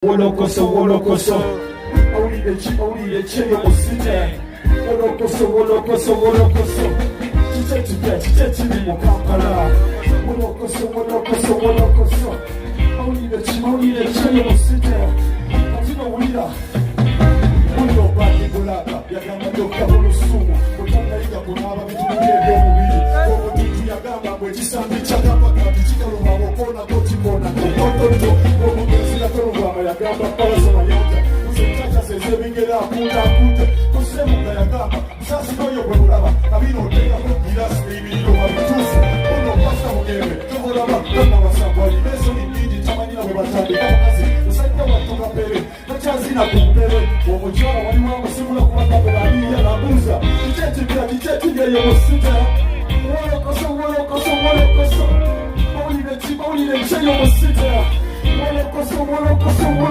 Wolokoso, wolokoso, mawulire kyeyo musite. Wolokoso, wolokoso, kike kiri mu Kampala. Wolokoso, mawulire kyeyo musite. Kati nowulira bulira obadde bulaga yagamba dokita Bulusumu mutannayiga kunaaba bitundu ebyomubiri omuntu yagamba bwe kisambi kyakapakati kikaluma bokona kotikona tototo omugezi yakolobwama yagamba palasoma yota musemutata seze bingera akunda kusemuga yagamba musasi noyo bwe bulaba abino otekako girasi ebiriro babituufu ono pasta mugembe tobolaba tonna wasambwali besoni nnyingi tamanyira bwe batandika mukazi musajja wattoka pere takyazina ku mpere omukyala waliwo amusimula ku bakabela aliya nabuuza kiketibya ye musita. Wolokoso, mawulire kyeyo musita. Wolokoso